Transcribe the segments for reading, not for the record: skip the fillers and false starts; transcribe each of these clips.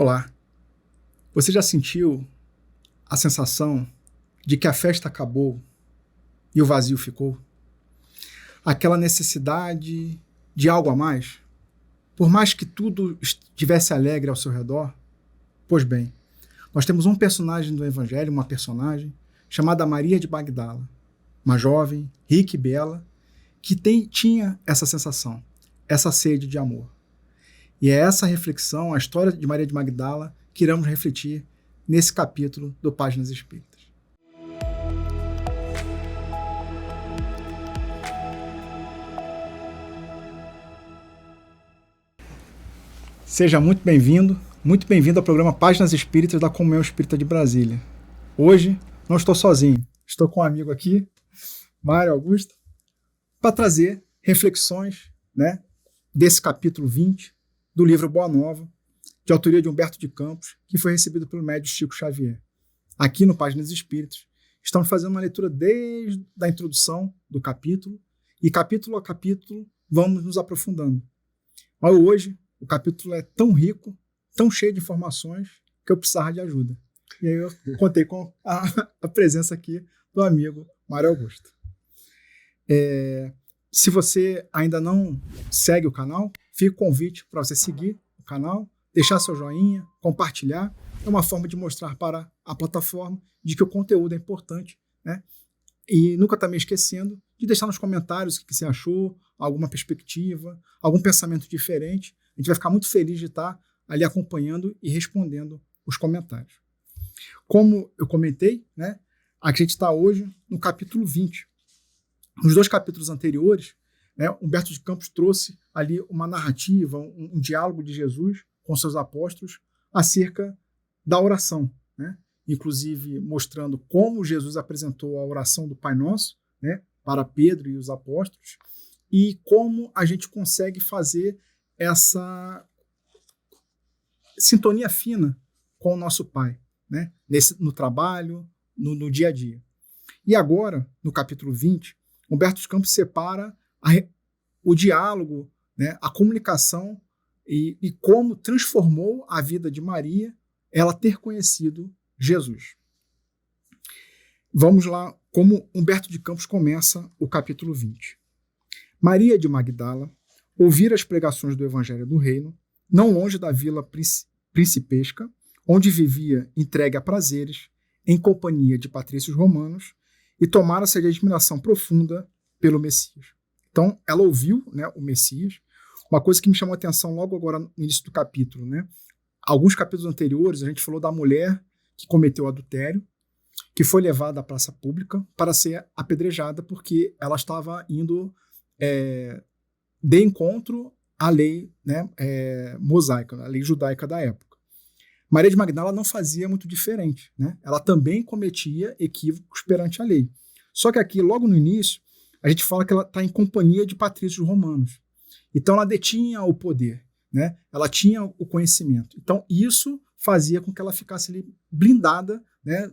Olá, você já sentiu a sensação de que a festa acabou e o vazio ficou? Aquela necessidade de algo a mais? Por mais que tudo estivesse alegre ao seu redor? Pois bem, nós temos um personagem do Evangelho, uma personagem chamada Maria de Magdala, uma jovem, rica e bela, que tinha essa sensação, essa sede de amor. E é essa reflexão, a história de Maria de Magdala, que iremos refletir nesse capítulo do Páginas Espíritas. Seja muito bem-vindo ao programa Páginas Espíritas da Comunhão Espírita de Brasília. Hoje não estou sozinho, estou com um amigo aqui, Mário Augusto, para trazer reflexões, desse capítulo 20 do livro Boa Nova, de autoria de Humberto de Campos, que foi recebido pelo médium Chico Xavier. Aqui no Páginas Espíritas, estamos fazendo uma leitura desde a introdução do capítulo, e capítulo a capítulo vamos nos aprofundando. Mas hoje, o capítulo é tão rico, tão cheio de informações, que eu precisava de ajuda. E aí eu contei com a presença aqui do amigo Mário Augusto. Se você ainda não segue o canal, fica o convite para você seguir o canal, deixar seu joinha, compartilhar. É uma forma de mostrar para a plataforma de que o conteúdo é importante, E nunca também esquecendo de deixar nos comentários o que você achou, alguma perspectiva, algum pensamento diferente. A gente vai ficar muito feliz de estar ali acompanhando e respondendo os comentários. Como eu comentei, a gente está hoje no capítulo 20. Nos dois capítulos anteriores, Humberto de Campos trouxe ali uma narrativa, um diálogo de Jesus com seus apóstolos acerca da oração, inclusive mostrando como Jesus apresentou a oração do Pai Nosso, para Pedro e os apóstolos, e como a gente consegue fazer essa sintonia fina com o nosso Pai, no trabalho, no dia a dia. E agora, no capítulo 20, Humberto de Campos separa o diálogo, a comunicação e como transformou a vida de Maria ela ter conhecido Jesus. Vamos lá, como Humberto de Campos começa o capítulo 20. Maria de Magdala ouvira as pregações do Evangelho do Reino, não longe da vila principesca, onde vivia entregue a prazeres, em companhia de patrícios romanos, e tomara-se de admiração profunda pelo Messias. Então, ela ouviu, o Messias. Uma coisa que me chamou a atenção logo agora no início do capítulo, Alguns capítulos anteriores, a gente falou da mulher que cometeu adultério, que foi levada à praça pública para ser apedrejada porque ela estava indo de encontro à lei mosaica, a lei judaica da época. Maria de Magdala não fazia muito diferente. Ela também cometia equívocos perante a lei. Só que aqui, logo no início, a gente fala que ela está em companhia de patrícios romanos. Então, ela detinha o poder, Ela tinha o conhecimento. Então, isso fazia com que ela ficasse ali blindada,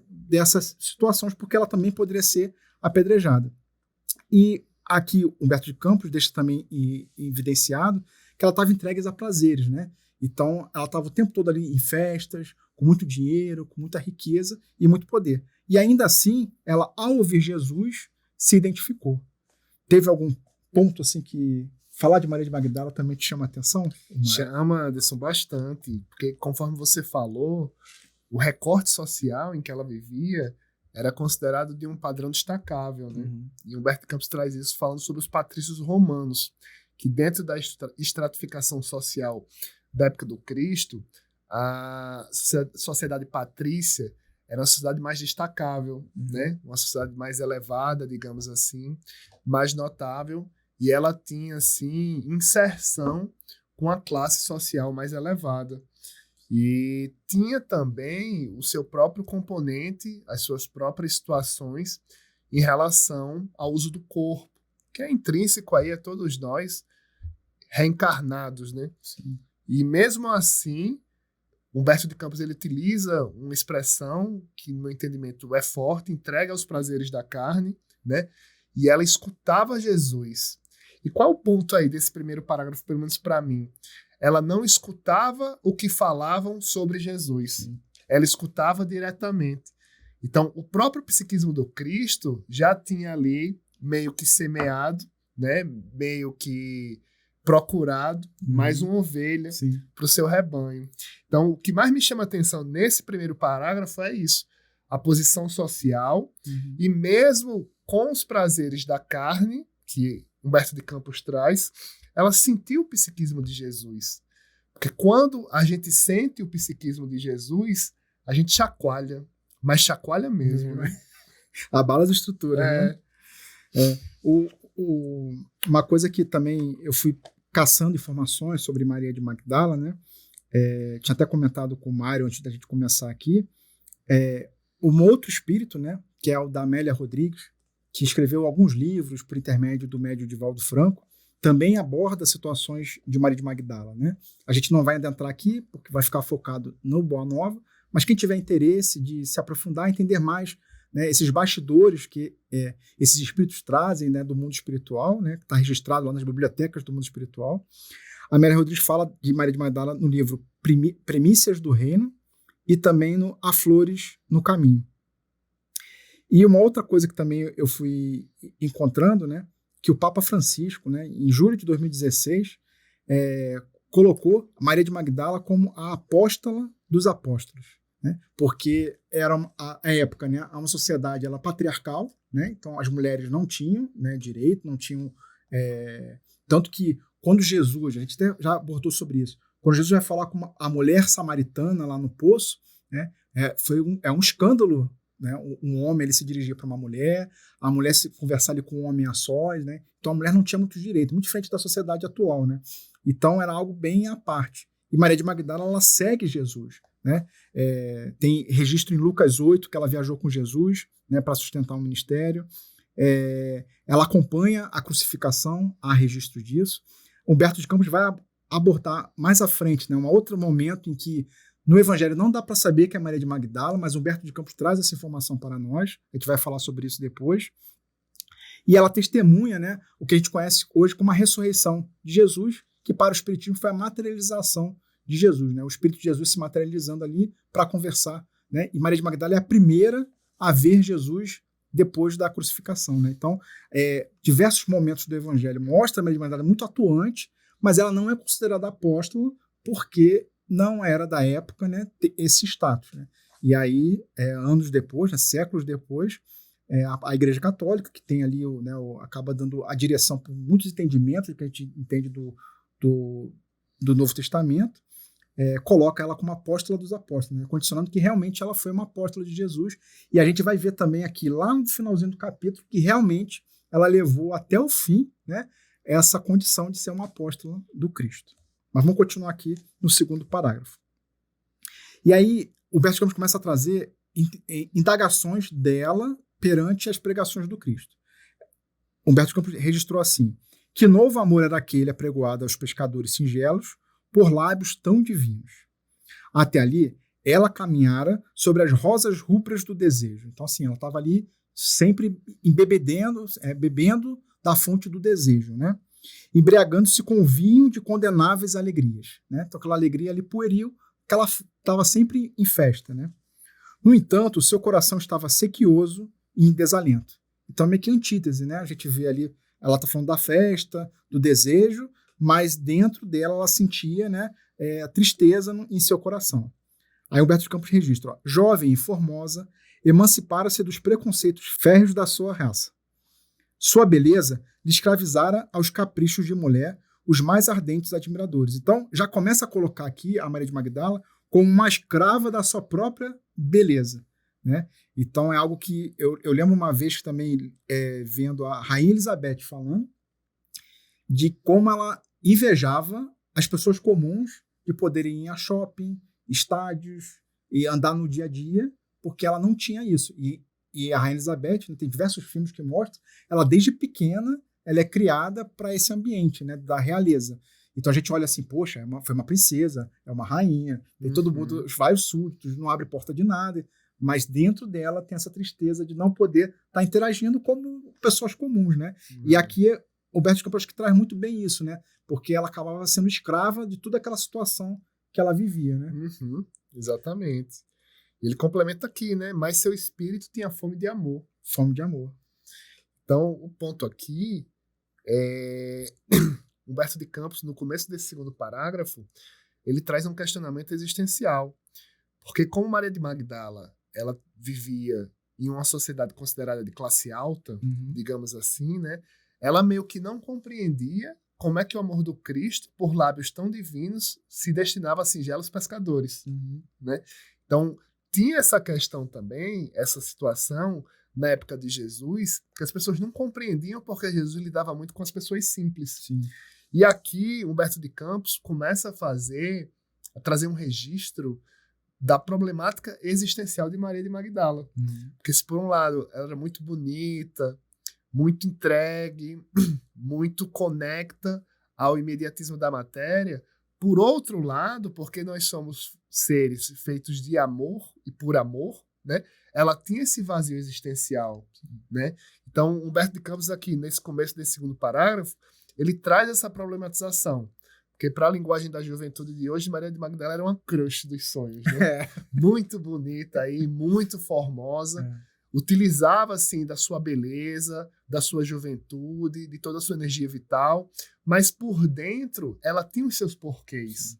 dessas situações, porque ela também poderia ser apedrejada. E aqui, Humberto de Campos deixa também evidenciado que ela estava entregue a prazeres, Então, ela estava o tempo todo ali em festas, com muito dinheiro, com muita riqueza e muito poder. E ainda assim, ela, ao ouvir Jesus, se identificou. Teve algum ponto assim que falar de Maria de Magdala também te chama a atenção? Chama, Anderson, bastante, porque conforme você falou, o recorte social em que ela vivia era considerado de um padrão destacável, Uhum. E Humberto Campos traz isso falando sobre os patrícios romanos, que dentro da estratificação social da época do Cristo, a sociedade patrícia era uma sociedade mais destacável, Uma sociedade mais elevada, digamos assim, mais notável, e ela tinha, assim, inserção com a classe social mais elevada. E tinha também o seu próprio componente, as suas próprias situações em relação ao uso do corpo, que é intrínseco aí a todos nós reencarnados, Sim. E mesmo assim, Humberto de Campos ele utiliza uma expressão que, no meu entendimento, é forte, entrega aos prazeres da carne, E ela escutava Jesus. E qual é o ponto aí desse primeiro parágrafo, pelo menos para mim? ela não escutava o que falavam sobre Jesus. Ela escutava diretamente. Então, o próprio psiquismo do Cristo já tinha ali meio que semeado, né? Meio que procurado mais uma ovelha para o seu rebanho. Então, o que mais me chama a atenção nesse primeiro parágrafo é isso. A posição social e mesmo com os prazeres da carne, que Humberto de Campos traz, ela sentiu o psiquismo de Jesus. Porque quando a gente sente o psiquismo de Jesus, a gente chacoalha, mas chacoalha mesmo, né? Abala as estruturas, né? Uma coisa que também eu fui caçando informações sobre Maria de Magdala, né? Tinha até comentado com o Mário antes da gente começar aqui. Um outro espírito, né? Que é o da Amélia Rodrigues, que escreveu alguns livros por intermédio do médium Divaldo Franco, também aborda situações de Maria de Magdala, né? A gente não vai adentrar aqui, porque vai ficar focado no Boa Nova, mas quem tiver interesse de se aprofundar, entender mais, né, esses bastidores que esses espíritos trazem, né, do mundo espiritual, né, que está registrado lá nas bibliotecas do mundo espiritual. A Amélia Rodrigues fala de Maria de Magdala no livro Primícias do Reino e também no Há Flores no Caminho. E uma outra coisa que também eu fui encontrando, né, que o Papa Francisco, né, em julho de 2016, colocou Maria de Magdala como a apóstola dos apóstolos, né, porque era a época, né, uma sociedade patriarcal, né, então as mulheres não tinham, né, direito, não tinham... tanto que quando Jesus, a gente até já abordou sobre isso, quando Jesus vai falar com a mulher samaritana lá no poço, né, foi um escândalo, né? Um homem ele se dirigia para uma mulher, a mulher se conversar ali com um homem a sós, né? Então a mulher não tinha muito direito, muito diferente da sociedade atual, né? Então era algo bem à parte. E Maria de Magdala ela segue Jesus, né? Tem registro em Lucas 8 que ela viajou com Jesus, né, para sustentar o ministério. Ela acompanha a crucificação, há registro disso. Humberto de Campos vai abordar mais à frente, né, um outro momento em que no Evangelho não dá para saber que é Maria de Magdala, mas Humberto de Campos traz essa informação para nós. A gente vai falar sobre isso depois. E ela testemunha, né, o que a gente conhece hoje como a ressurreição de Jesus, que para o Espiritismo foi a materialização de Jesus, né, o Espírito de Jesus se materializando ali para conversar, né, e Maria de Magdala é a primeira a ver Jesus depois da crucificação, né. Então, diversos momentos do Evangelho mostram a Maria de Magdala muito atuante, mas ela não é considerada apóstola porque não era da época, né, esse status, né? E aí, anos depois, né, séculos depois, a Igreja Católica, que tem ali, acaba dando a direção por muitos entendimentos que a gente entende do Novo Testamento, coloca ela como apóstola dos apóstolos, né, condicionando que realmente ela foi uma apóstola de Jesus. E a gente vai ver também aqui, lá no finalzinho do capítulo, que realmente ela levou até o fim, né, essa condição de ser uma apóstola do Cristo. Mas vamos continuar aqui no segundo parágrafo. E aí, o Humberto de Campos começa a trazer indagações dela perante as pregações do Cristo. Humberto de Campos registrou assim: que novo amor era aquele apregoado aos pescadores singelos por lábios tão divinos. Até ali, ela caminhara sobre as rosas rubras do desejo. Então, assim, ela estava ali sempre bebendo da fonte do desejo, né? Embriagando-se com vinho de condenáveis alegrias, né? Então aquela alegria ali pueril, que ela estava sempre em festa, né? No entanto, o seu coração estava sequioso e em desalento. Então meio que antítese, né? A gente vê ali, ela está falando da festa, do desejo, mas dentro dela ela sentia, né, a tristeza em seu coração. Aí Humberto de Campos registra, ó, jovem e formosa, emancipara-se dos preconceitos férreos da sua raça. Sua beleza lhe escravizara aos caprichos de mulher os mais ardentes admiradores. Então, já começa a colocar aqui a Maria de Magdala como uma escrava da sua própria beleza, né? Então, é algo que eu lembro uma vez também vendo a Rainha Elizabeth falando de como ela invejava as pessoas comuns de poderem ir a shopping, estádios e andar no dia a dia, porque ela não tinha isso. E a Rainha Elizabeth, né, tem diversos filmes que mostram, ela desde pequena ela é criada para esse ambiente, né, da realeza. Então a gente olha assim, poxa, foi uma princesa, é uma rainha, tem todo mundo, os vários súditos, não abre porta de nada, mas dentro dela tem essa tristeza de não poder estar interagindo como pessoas comuns, né? E aqui Humberto de Campos acho que traz muito bem isso, né? Porque ela acabava sendo escrava de toda aquela situação que ela vivia, né? Exatamente. Ele complementa aqui, né? Mas seu espírito tinha fome de amor. Fome de amor. Então, o ponto aqui é... Humberto de Campos, no começo desse segundo parágrafo, ele traz um questionamento existencial. Porque como Maria de Magdala, ela vivia em uma sociedade considerada de classe alta, digamos assim, né? Ela meio que não compreendia como é que o amor do Cristo, por lábios tão divinos, se destinava a singelos pescadores, né? Então, tinha essa questão também, essa situação, na época de Jesus, que as pessoas não compreendiam porque Jesus lidava muito com as pessoas simples. Sim. E aqui, Humberto de Campos começa a trazer um registro da problemática existencial de Maria de Magdala. Porque se por um lado ela era muito bonita, muito entregue, muito conecta ao imediatismo da matéria, por outro lado, porque nós somos seres feitos de amor e por amor, né? Ela tinha esse vazio existencial, né? Então, Humberto de Campos aqui, nesse começo desse segundo parágrafo, ele traz essa problematização. Porque para a linguagem da juventude de hoje, Maria de Magdala era uma crush dos sonhos, né? Muito bonita aí, muito formosa. Utilizava, assim, da sua beleza, da sua juventude, de toda a sua energia vital. Mas por dentro, ela tinha os seus porquês.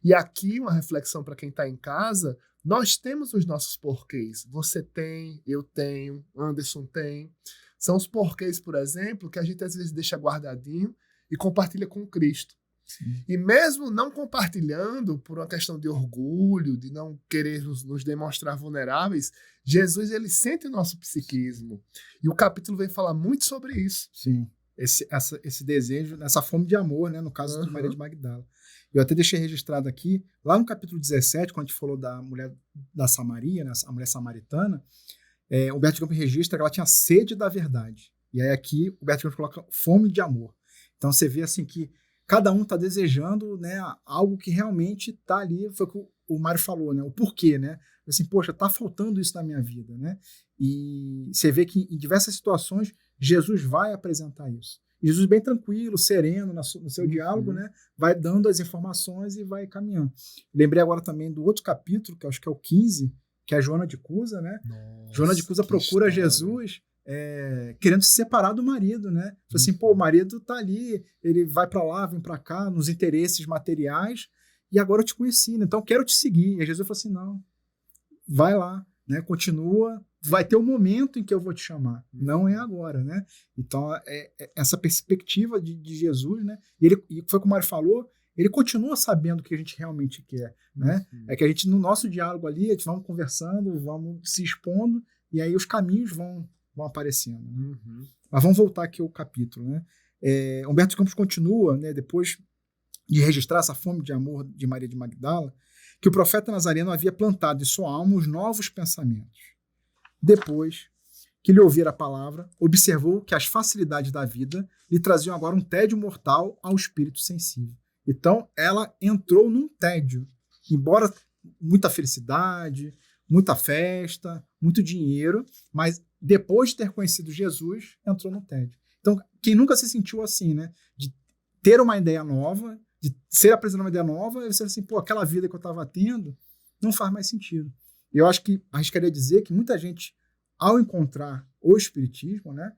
E aqui, uma reflexão para quem está em casa, nós temos os nossos porquês. Você tem, eu tenho, Anderson tem. São os porquês, por exemplo, que a gente às vezes deixa guardadinho e compartilha com Cristo. Sim. E mesmo não compartilhando por uma questão de orgulho, de não querer nos demonstrar vulneráveis, Jesus, ele sente o nosso psiquismo. E o capítulo vem falar muito sobre isso. Sim, esse desejo, essa fome de amor, né, no caso de Maria de Magdala. Eu até deixei registrado aqui, lá no capítulo 17, quando a gente falou da mulher da Samaria, né, a mulher samaritana, Humberto de Campos registra que ela tinha sede da verdade. E aí aqui, Humberto de Campos coloca fome de amor. Então você vê assim que cada um está desejando, né, algo que realmente está ali, foi o que o Mário falou, né, o porquê, né, assim, poxa, está faltando isso na minha vida, né, e você vê que em diversas situações Jesus vai apresentar isso. Jesus bem tranquilo, sereno no seu diálogo, né, vai dando as informações e vai caminhando. Lembrei agora também do outro capítulo, que eu acho que é o 15, que é a Joana de Cusa, né, Joana de Cusa procura Jesus querendo se separar do marido, né? Assim, pô, o marido tá ali, ele vai para lá, vem para cá, nos interesses materiais, e agora eu te conheci, né? Então eu quero te seguir. E aí Jesus falou assim, não, vai lá, né? Continua, vai ter um momento em que eu vou te chamar, não é agora, né? Então essa perspectiva de Jesus, né? E foi como o Mário falou, ele continua sabendo o que a gente realmente quer, né? É que a gente, no nosso diálogo ali, a gente vamos conversando, vamos se expondo, e aí os caminhos vão aparecendo. Né? Mas vamos voltar aqui ao capítulo. Né? Humberto de Campos continua, né, depois de registrar essa fome de amor de Maria de Magdala, que o profeta Nazareno havia plantado em sua alma os novos pensamentos. Depois que lhe ouvira a palavra, observou que as facilidades da vida lhe traziam agora um tédio mortal ao espírito sensível. Então, ela entrou num tédio, embora muita felicidade, muita festa, muito dinheiro, mas depois de ter conhecido Jesus, entrou no tédio. Então, quem nunca se sentiu assim, né? De ter uma ideia nova, de ser apresentado uma ideia nova, e você assim, pô, aquela vida que eu estava tendo não faz mais sentido. E eu acho que arriscaria dizer que muita gente, ao encontrar o Espiritismo, né,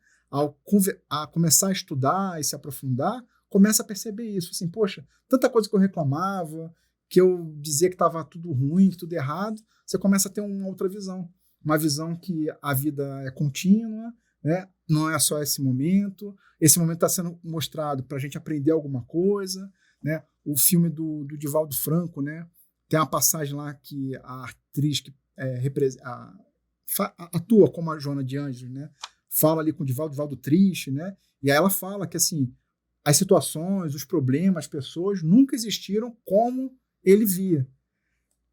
a começar a estudar e se aprofundar, começa a perceber isso. Assim, poxa, tanta coisa que eu reclamava, que eu dizia que estava tudo ruim, que tudo errado, você começa a ter uma outra visão. Uma visão que a vida é contínua, né? Não é só esse momento está sendo mostrado para a gente aprender alguma coisa. Né? O filme do Divaldo Franco, né? Tem uma passagem lá que a atriz que atua como a Joana de Ângeles, né? Fala ali com o Divaldo triste, né? E aí ela fala que assim, as situações, os problemas, as pessoas nunca existiram como ele via.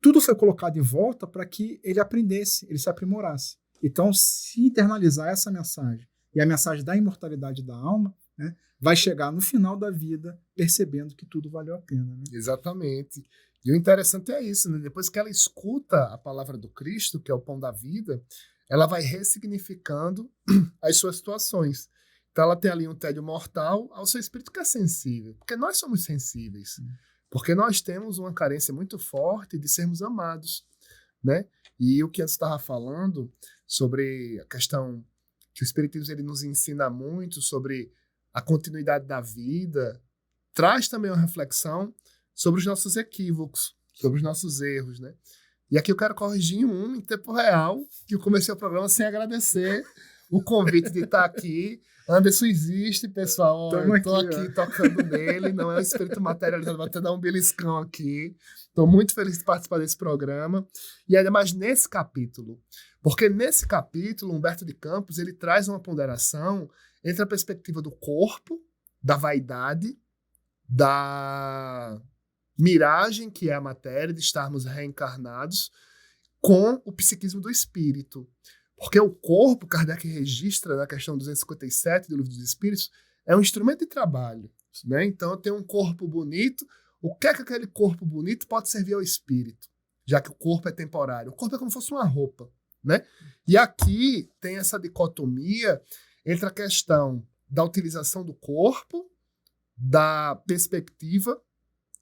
Tudo foi colocado em volta para que ele aprendesse, ele se aprimorasse. Então, se internalizar essa mensagem e a mensagem da imortalidade da alma, né, vai chegar no final da vida percebendo que tudo valeu a pena. Né? Exatamente. E o interessante é isso, né? Depois que ela escuta a palavra do Cristo, que é o pão da vida, ela vai ressignificando as suas situações. Então ela tem ali um tédio mortal ao seu espírito que é sensível. Porque nós somos sensíveis. Porque nós temos uma carência muito forte de sermos amados, né? E o que antes estava falando sobre a questão que o Espiritismo ele nos ensina muito sobre a continuidade da vida, traz também uma reflexão sobre os nossos equívocos, sobre os nossos erros, né? E aqui eu quero corrigir um em tempo real, que eu comecei o programa sem agradecer o convite de estar aqui. Anderson existe, pessoal. Eu estou aqui tocando nele, não é um espírito materializado, vou até dar um beliscão aqui. Estou muito feliz de participar desse programa. E ainda mais nesse capítulo. Porque nesse capítulo, Humberto de Campos ele traz uma ponderação entre a perspectiva do corpo, da vaidade, da miragem, que é a matéria, de estarmos reencarnados, com o psiquismo do espírito. Porque o corpo, Kardec registra na questão 257 do Livro dos Espíritos, é um instrumento de trabalho, né? Então, eu tenho um corpo bonito. O que é que aquele corpo bonito pode servir ao espírito? Já que o corpo é temporário. O corpo é como se fosse uma roupa, né? E aqui tem essa dicotomia entre a questão da utilização do corpo, da perspectiva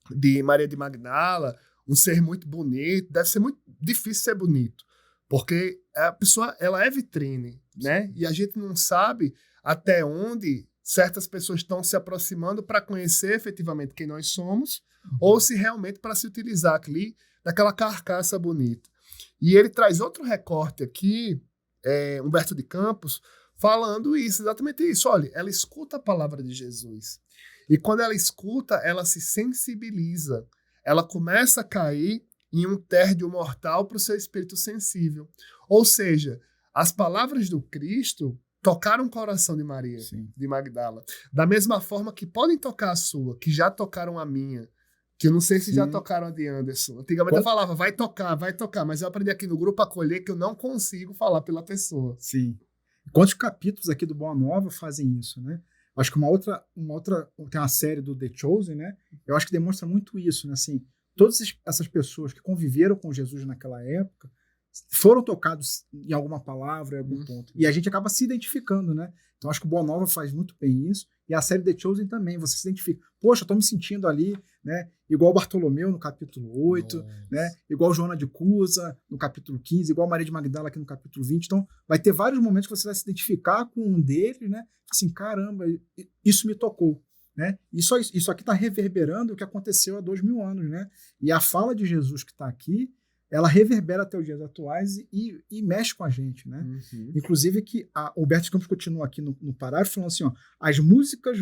de Maria de Magdala, um ser muito bonito. Deve ser muito difícil ser bonito, porque a pessoa ela é vitrine, né? E a gente não sabe até onde certas pessoas estão se aproximando para conhecer efetivamente quem nós somos, ou se realmente para se utilizar ali daquela carcaça bonita. E ele traz outro recorte aqui, Humberto de Campos, falando isso, exatamente isso. Olha, ela escuta a palavra de Jesus. E quando ela escuta, ela se sensibiliza. Ela começa a cair em um tédio mortal para o seu espírito sensível. Ou seja, as palavras do Cristo tocaram o coração de Maria, de Magdala. Da mesma forma que podem tocar a sua, que já tocaram a minha, que eu não sei se já tocaram a de Anderson. Antigamente eu falava, vai tocar, mas eu aprendi aqui no grupo Acolher que eu não consigo falar pela pessoa. Sim. Quantos capítulos aqui do Boa Nova fazem isso, né? Acho que uma outra tem uma série do The Chosen, né? Eu acho que demonstra muito isso, né? Assim, todas essas pessoas que conviveram com Jesus naquela época foram tocados em alguma palavra, em algum ponto. E a gente acaba se identificando, né? Então acho que o Boa Nova faz muito bem isso. E a série The Chosen também, você se identifica. Poxa, eu tô me sentindo ali, né? Igual Bartolomeu no capítulo 8, né? Igual Joana de Cusa no capítulo 15, igual Maria de Magdala aqui no capítulo 20. Então vai ter vários momentos que você vai se identificar com um deles, né? Assim, caramba, isso me tocou, né? Isso aqui está reverberando o que aconteceu há 2000 anos, né? E a fala de Jesus que está aqui, ela reverbera até os dias atuais e mexe com a gente, né? Inclusive que o Humberto Campos continua aqui no parágrafo falando assim, ó, as músicas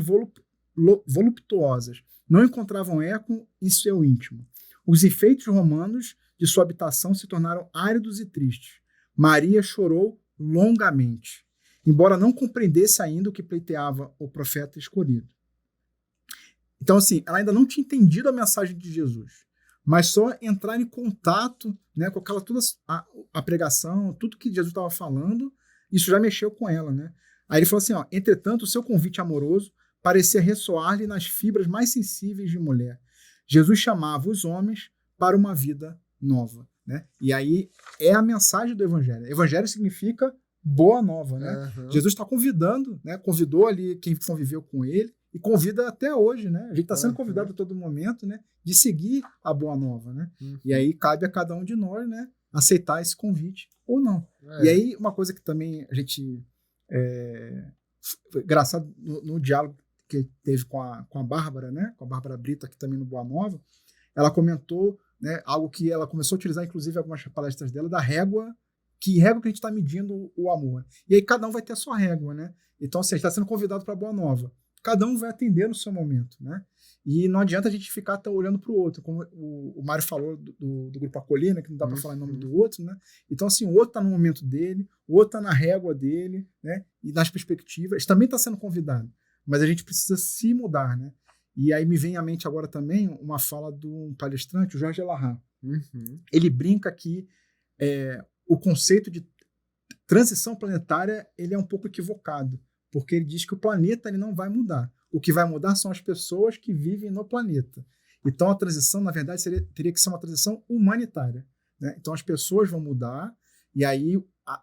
voluptuosas não encontravam eco em seu íntimo. Os enfeites romanos de sua habitação se tornaram áridos e tristes. Maria chorou longamente, embora não compreendesse ainda o que pleiteava o profeta escolhido. Então, assim, ela ainda não tinha entendido a mensagem de Jesus, mas só entrar em contato, né, com aquela toda a pregação, tudo que Jesus estava falando, isso já mexeu com ela, né? Aí ele falou assim, ó, entretanto, o seu convite amoroso parecia ressoar-lhe nas fibras mais sensíveis de mulher. Jesus chamava os homens para uma vida nova, né? E aí é a mensagem do Evangelho. Evangelho significa boa nova, né? Jesus está convidando, né? Convidou ali quem conviveu com ele e convida até hoje, né? A gente está sendo convidado a todo momento, né? De seguir a boa nova, né? E aí cabe a cada um de nós, né? Aceitar esse convite ou não. E aí uma coisa que também a gente foi engraçado no diálogo que teve com a Bárbara, né? Com a Bárbara Brito aqui também no Boa Nova, ela comentou, né? Algo que ela começou a utilizar, inclusive, algumas palestras dela, da régua que a gente está medindo o amor. E aí cada um vai ter a sua régua, né? Então, assim, a gente está sendo convidado para a Boa Nova. Cada um vai atender no seu momento, né? E não adianta a gente ficar olhando para o outro, como o Mário falou do Grupo Acolher, né? Que não dá para falar em nome do outro, né? Então, assim, o outro está no momento dele, o outro está na régua dele, né? E nas perspectivas, também está sendo convidado, mas a gente precisa se mudar, né? E aí me vem à mente agora também uma fala de um palestrante, o Jorge Elahá. Ele brinca que o conceito de transição planetária ele é um pouco equivocado, porque ele diz que o planeta ele não vai mudar. O que vai mudar são as pessoas que vivem no planeta. Então a transição, na verdade, teria que ser uma transição humanitária, né? Então as pessoas vão mudar e aí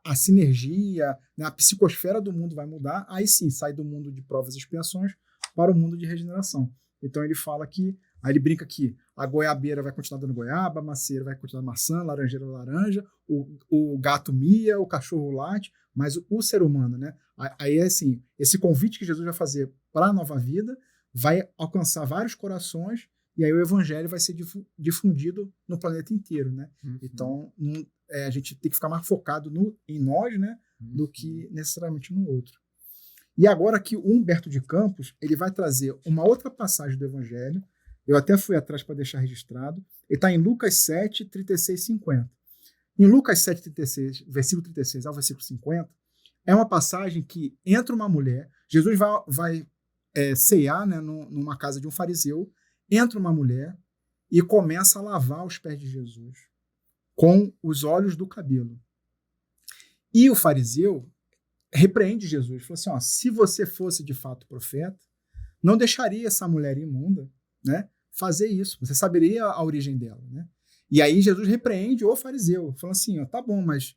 a sinergia, né, a psicosfera do mundo vai mudar, aí sim, sai do mundo de provas e expiações para o mundo de regeneração. Então ele fala que, aí ele brinca que a goiabeira vai continuar dando goiaba, a macieira vai continuar maçã, laranjeira laranja, o gato mia, o cachorro late, mas o ser humano, né? Aí é assim, esse convite que Jesus vai fazer para a nova vida vai alcançar vários corações e aí o evangelho vai ser difundido no planeta inteiro, né? Então, a gente tem que ficar mais focado em nós, né? Do que necessariamente no outro. E agora que o Humberto de Campos, ele vai trazer uma outra passagem do evangelho, eu até fui atrás para deixar registrado, ele está em Lucas 7, 36 e 50. Em Lucas 7, 36, versículo 36 ao versículo 50, é uma passagem que entra uma mulher, Jesus vai ceiar, né, numa casa de um fariseu, entra uma mulher e começa a lavar os pés de Jesus com os óleos do cabelo. E o fariseu repreende Jesus, falou assim, ó, se você fosse de fato profeta, não deixaria essa mulher imunda, né, fazer isso, você saberia a origem dela, né? E aí Jesus repreende o fariseu, falando assim, ó, tá bom, mas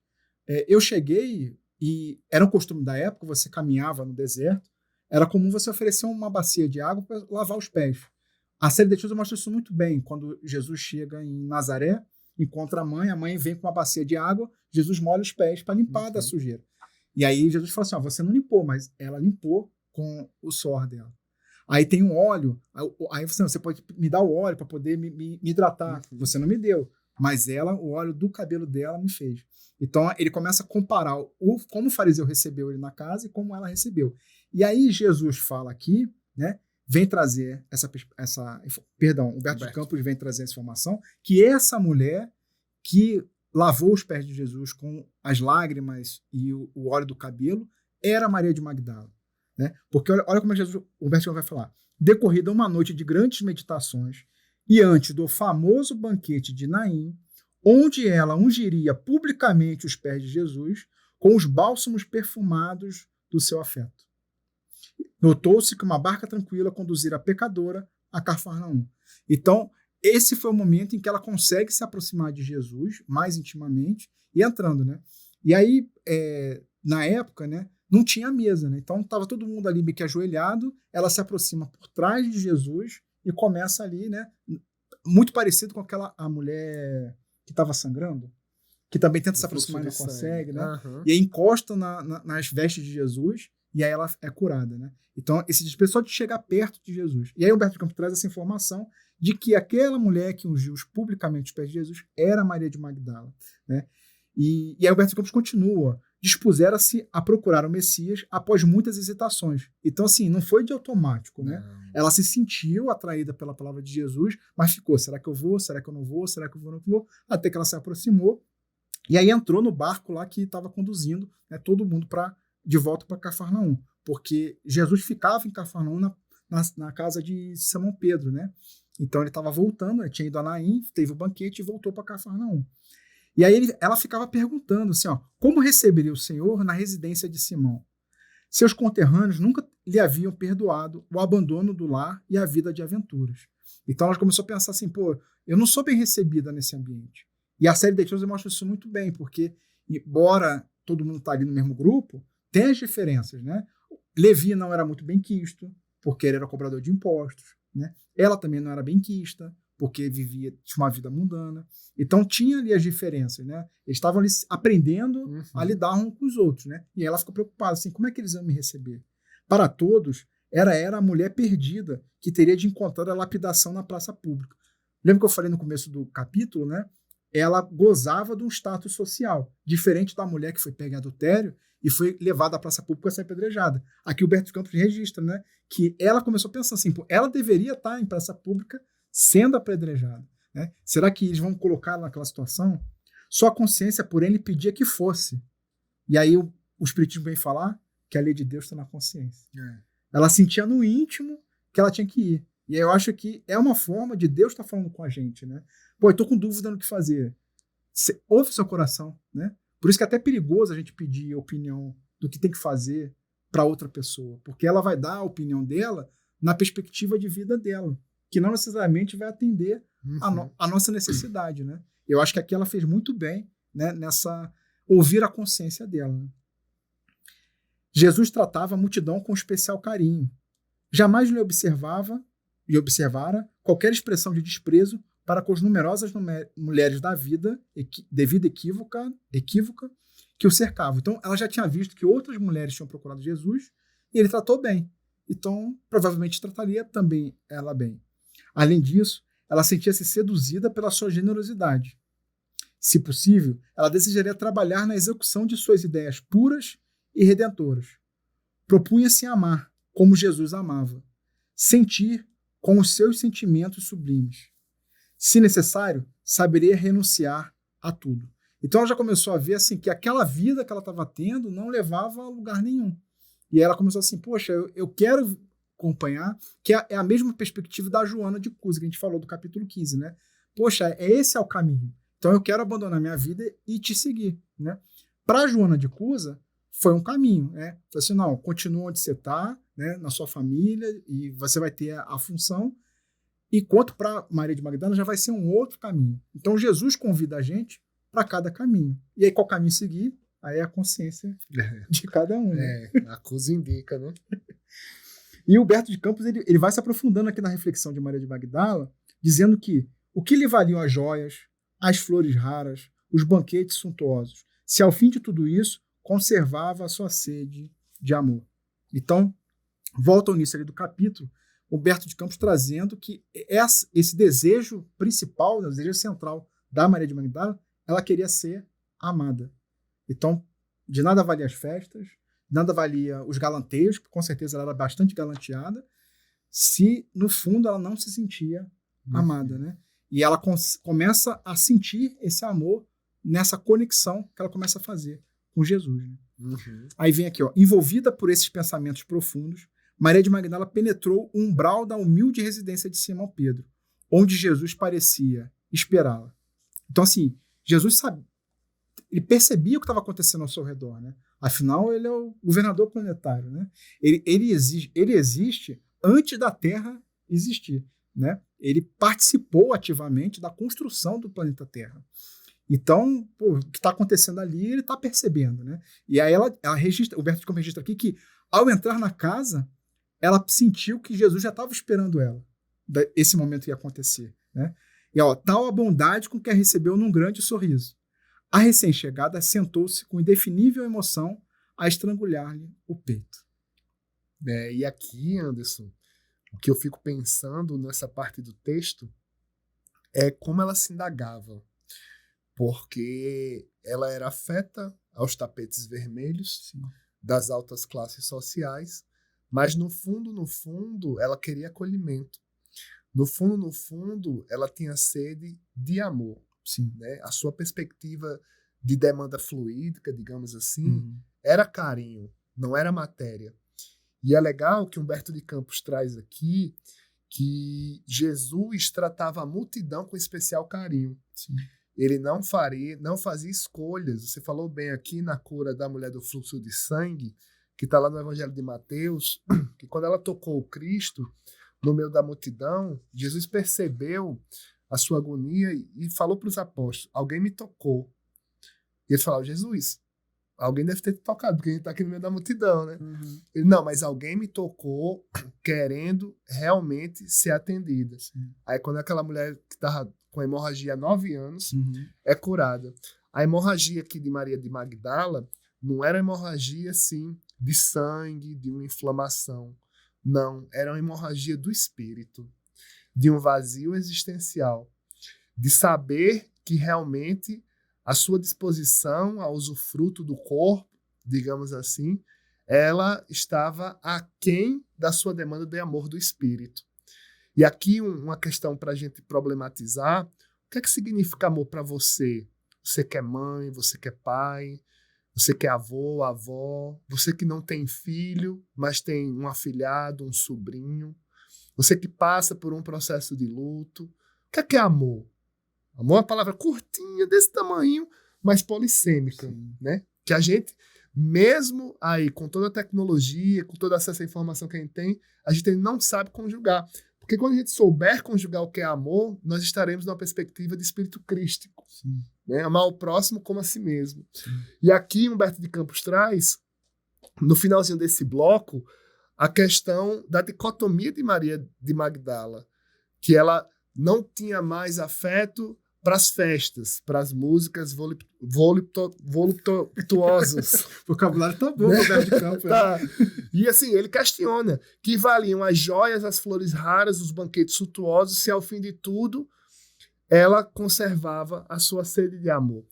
eu cheguei e era um costume da época, você caminhava no deserto, era comum você oferecer uma bacia de água para lavar os pés. A série de Escrituras mostra isso muito bem, quando Jesus chega em Nazaré, encontra a mãe vem com uma bacia de água, Jesus molha os pés para limpar da sujeira. E aí Jesus fala assim, ó, você não limpou, mas ela limpou com o suor dela. Aí tem um óleo, aí você pode me dar o óleo para poder me hidratar. Você não me deu, mas o óleo do cabelo dela me fez. Então ele começa a comparar como o fariseu recebeu ele na casa e como ela recebeu. E aí Jesus fala aqui, né, vem trazer Humberto de Campos vem trazer essa informação, que essa mulher que lavou os pés de Jesus com as lágrimas e o óleo do cabelo era Maria de Magdala. Né? Porque olha como Jesus, o Humberto de Campos vai falar. Decorrida uma noite de grandes meditações e antes do famoso banquete de Naim, onde ela ungiria publicamente os pés de Jesus com os bálsamos perfumados do seu afeto. Notou-se que uma barca tranquila conduzira a pecadora a Cafarnaum. Então, esse foi o momento em que ela consegue se aproximar de Jesus mais intimamente e entrando, né? E aí, na época, né, não tinha mesa, né? Então estava todo mundo ali meio que ajoelhado, ela se aproxima por trás de Jesus e começa ali, né? Muito parecido com a mulher que estava sangrando, que também tenta se aproximar e não consegue, né? E aí encosta nas vestes de Jesus e aí ela é curada, né? Então esse desespero só de chegar perto de Jesus. E aí o Humberto de Campos traz essa informação de que aquela mulher que ungiu publicamente os pés de Jesus era Maria de Magdala, né? E aí o Humberto de Campos continua, dispuseram-se a procurar o Messias após muitas hesitações. Então, assim, não foi de automático, né? Ela se sentiu atraída pela palavra de Jesus, mas ficou, será que eu vou? Será que eu não vou? Será que eu vou? Não vou? Até que ela se aproximou e aí entrou no barco lá que estava conduzindo, né, todo mundo de volta para Cafarnaum, porque Jesus ficava em Cafarnaum na casa de Simão Pedro, né? Então ele estava voltando, tinha ido a Naim, teve o banquete e voltou para Cafarnaum. E aí ela ficava perguntando assim, ó, como receberia o Senhor na residência de Simão? Seus conterrâneos nunca lhe haviam perdoado o abandono do lar e a vida de aventuras. Então ela começou a pensar assim, pô, eu não sou bem recebida nesse ambiente. E a série de Escrituras mostra isso muito bem, porque embora todo mundo está ali no mesmo grupo, tem as diferenças, né? Levi não era muito bem quisto, porque ele era cobrador de impostos, né? Ela também não era bem quista, porque tinha uma vida mundana. Então tinha ali as diferenças, né? Eles estavam ali aprendendo a lidar uns com os outros, né? E ela ficou preocupada, assim, como é que eles iam me receber? Para todos, era a mulher perdida que teria de encontrar a lapidação na praça pública. Lembra que eu falei no começo do capítulo, né? Ela gozava de um status social, diferente da mulher que foi pega em adultério e foi levada à praça pública a ser apedrejada. Aqui o Humberto de Campos registra, né? Que ela começou a pensar assim, pô, ela deveria estar em praça pública sendo apedrejada, né? Será que eles vão colocar ela naquela situação? Sua consciência, porém, lhe pedia que fosse. E aí o Espiritismo vem falar que a lei de Deus está na consciência. Ela sentia no íntimo que ela tinha que ir. E aí eu acho que é uma forma de Deus estar falando com a gente, né? Pô, eu tô com dúvida no que fazer. Ouve seu coração, né? Por isso que é até perigoso a gente pedir opinião do que tem que fazer para outra pessoa, porque ela vai dar a opinião dela na perspectiva de vida dela, que não necessariamente vai atender a nossa necessidade, né? Eu acho que aqui ela fez muito bem, né, nessa... ouvir a consciência dela. Né? Jesus tratava a multidão com especial carinho. Jamais lhe observara qualquer expressão de desprezo para com as numerosas mulheres da vida, de vida equívoca que o cercavam. Então, ela já tinha visto que outras mulheres tinham procurado Jesus e ele tratou bem. Então, provavelmente trataria também ela bem. Além disso, ela sentia-se seduzida pela sua generosidade. Se possível, ela desejaria trabalhar na execução de suas ideias puras e redentoras. Propunha-se amar como Jesus amava, sentir com os seus sentimentos sublimes. Se necessário, saberia renunciar a tudo. Então ela já começou a ver assim, que aquela vida que ela estava tendo não levava a lugar nenhum. E aí ela começou assim, poxa, eu quero acompanhar, que é a mesma perspectiva da Joana de Cusa, que a gente falou do capítulo 15, né? Poxa, esse é o caminho. Então eu quero abandonar minha vida e te seguir, né? Para Joana de Cusa, foi um caminho, né? Falei assim, não, continua onde você está, né? Na sua família, e você vai ter a função. E quanto para Maria de Magdala, já vai ser um outro caminho. Então Jesus convida a gente para cada caminho. E aí qual caminho seguir? Aí é a consciência de cada um. Né? A Cusa indica, né? E o Humberto de Campos ele vai se aprofundando aqui na reflexão de Maria de Magdala, dizendo que o que lhe valiam as joias, as flores raras, os banquetes suntuosos, se ao fim de tudo isso conservava a sua sede de amor. Então, volta ao início ali do capítulo, Humberto de Campos trazendo que esse desejo principal, o desejo central da Maria de Magdala, ela queria ser amada. Então, de nada valia as festas, de nada valia os galanteios, que com certeza ela era bastante galanteada, se no fundo ela não se sentia amada, né? E ela começa a sentir esse amor nessa conexão que ela começa a fazer com Jesus. Né? Aí vem aqui, ó, envolvida por esses pensamentos profundos, Maria de Magdala penetrou o umbral da humilde residência de Simão Pedro, onde Jesus parecia esperá-la. Então, assim, Jesus sabe, ele percebia o que estava acontecendo ao seu redor, né? Afinal, ele é o governador planetário, né? Ele existe antes da Terra existir, né? Ele participou ativamente da construção do planeta Terra. Então, o que está acontecendo ali, ele está percebendo, né? E aí ela registra, o Humberto de Campos registra aqui que, ao entrar na casa, ela sentiu que Jesus já estava esperando ela, esse momento ia acontecer, né? E ó, tal a bondade com que a recebeu num grande sorriso. A recém-chegada sentou-se com indefinível emoção a estrangulhar-lhe o peito. E aqui, Anderson, o que eu fico pensando nessa parte do texto é como ela se indagava, porque ela era afeta aos tapetes vermelhos, sim, das altas classes sociais, mas no fundo, ela queria acolhimento. No fundo, ela tinha sede de amor. Sim. Né? A sua perspectiva de demanda fluídica, digamos assim, era carinho, não era matéria. E é legal que Humberto de Campos traz aqui que Jesus tratava a multidão com especial carinho. Sim. Ele não fazia escolhas. Você falou bem aqui na cura da mulher do fluxo de sangue, que está lá no Evangelho de Mateus, que quando ela tocou o Cristo no meio da multidão, Jesus percebeu a sua agonia e falou para os apóstolos, alguém me tocou. E eles falaram, Jesus, alguém deve ter te tocado, porque a gente está aqui no meio da multidão, né? Ele, não, mas alguém me tocou querendo realmente ser atendida. Sim. Aí quando aquela mulher que estava com hemorragia há 9 anos é curada. A hemorragia aqui de Maria de Magdala não era hemorragia, assim, de sangue, de uma inflamação. Não, era uma hemorragia do espírito, de um vazio existencial, de saber que realmente a sua disposição ao usufruto do corpo, digamos assim, ela estava aquém da sua demanda de amor do espírito. E aqui uma questão para a gente problematizar, o que é que significa amor para você? Você que é mãe, você que é pai, você que é avô, avó, você que não tem filho, mas tem um afilhado, um sobrinho, você que passa por um processo de luto. O que é amor? Amor é uma palavra curtinha, desse tamanho, mas polissêmica, né? Que a gente, mesmo aí com toda a tecnologia, com todo acesso à informação que a gente tem, a gente não sabe conjugar. Porque quando a gente souber conjugar o que é amor, nós estaremos numa perspectiva de espírito crístico. Sim. Né? Amar o próximo como a si mesmo. Sim. E aqui Humberto de Campos traz, no finalzinho desse bloco, a questão da dicotomia de Maria de Magdala, que ela não tinha mais afeto para as festas, para as músicas voluptuosas. O vocabulário tá bom, Humberto de Campos. Tá. E assim, ele questiona que valiam as joias, as flores raras, os banquetes suntuosos, se ao fim de tudo ela conservava a sua sede de amor.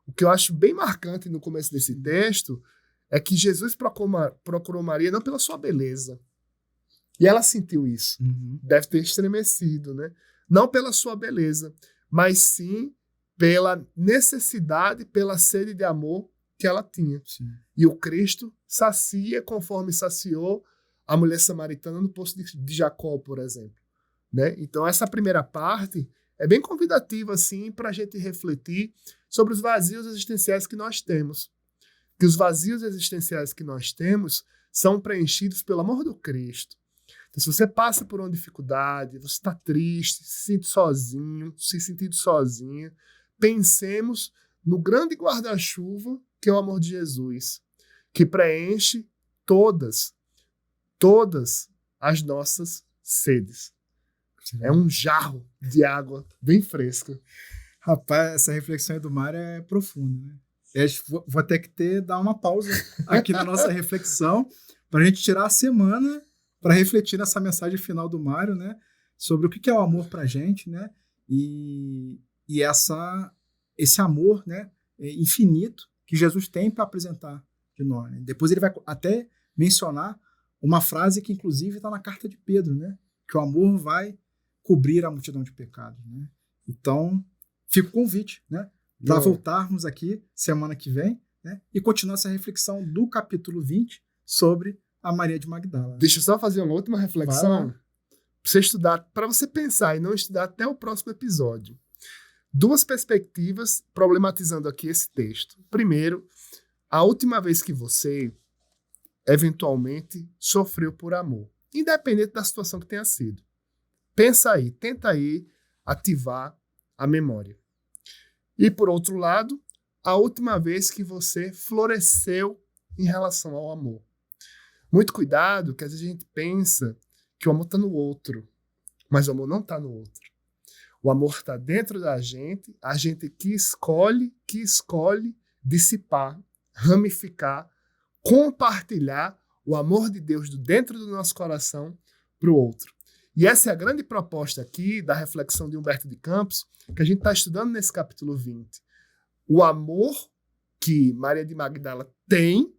O que eu acho bem marcante no começo desse texto é que Jesus procurou Maria não pela sua beleza. E ela sentiu isso. Uhum. Deve ter estremecido, né? Não pela sua beleza, mas sim pela necessidade, pela sede de amor que ela tinha. Sim. E o Cristo sacia conforme saciou a mulher samaritana no poço de Jacó, por exemplo. Né? Então, essa primeira parte é bem convidativa assim, para a gente refletir sobre os vazios existenciais que nós temos. Que os vazios existenciais que nós temos são preenchidos pelo amor do Cristo. Então, se você passa por uma dificuldade, você está triste, se sente sozinho, se sentindo sozinha, pensemos no grande guarda-chuva que é o amor de Jesus, que preenche todas as nossas sedes. Sim. É um jarro de água bem fresca. Rapaz, essa reflexão aí do Mário é profunda, né? Vou ter que dar uma pausa aqui na nossa reflexão para a gente tirar a semana para refletir nessa mensagem final do Mário, né? Sobre o que é o amor para a gente, né? E esse amor, né? Infinito que Jesus tem para apresentar de nós. Né? Depois ele vai até mencionar uma frase que inclusive está na carta de Pedro, né? Que o amor vai cobrir a multidão de pecados, né? Então, fica o convite, né? Para voltarmos aqui semana que vem, né? E continuar essa reflexão do capítulo 20 sobre a Maria de Magdala. Deixa eu só fazer uma última reflexão. Para você estudar, para você pensar e não estudar até o próximo episódio. Duas perspectivas problematizando aqui esse texto. Primeiro, a última vez que você eventualmente sofreu por amor, independente da situação que tenha sido. Pensa aí, tenta aí ativar a memória. E por outro lado, a última vez que você floresceu em relação ao amor. Muito cuidado, que às vezes a gente pensa que o amor está no outro, mas o amor não está no outro. O amor está dentro da gente, a gente que escolhe dissipar, ramificar, compartilhar o amor de Deus dentro do nosso coração para o outro. E essa é a grande proposta aqui da reflexão de Humberto de Campos, que a gente está estudando nesse capítulo 20. O amor que Maria de Magdala tem,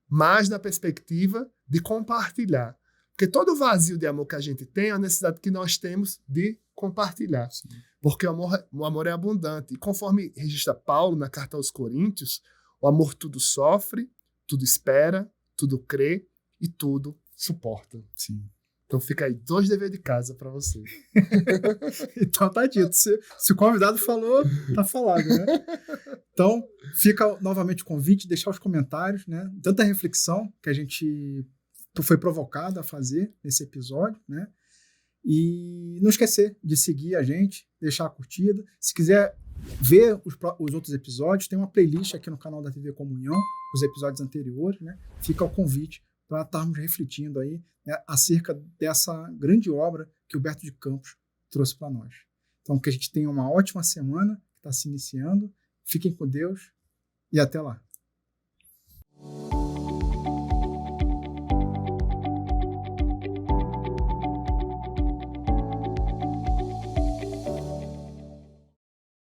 mas na perspectiva de compartilhar. Porque todo vazio de amor que a gente tem é a necessidade que nós temos de compartilhar. Sim. Porque o amor é abundante. E conforme registra Paulo na carta aos Coríntios, o amor tudo sofre, tudo espera, tudo crê e tudo suporta. Sim. Então fica aí 2 deveres de casa para você. Então tá dito. Se o convidado falou, tá falado, né? Então fica novamente o convite, deixar os comentários, né? Tanta reflexão que a gente foi provocado a fazer nesse episódio, né? E não esquecer de seguir a gente, deixar a curtida. Se quiser ver os outros episódios, tem uma playlist aqui no canal da TV Comunhão, os episódios anteriores, né? Fica o convite para estarmos refletindo aí, né, acerca dessa grande obra que Humberto de Campos trouxe para nós. Então, que a gente tenha uma ótima semana que está se iniciando. Fiquem com Deus e até lá.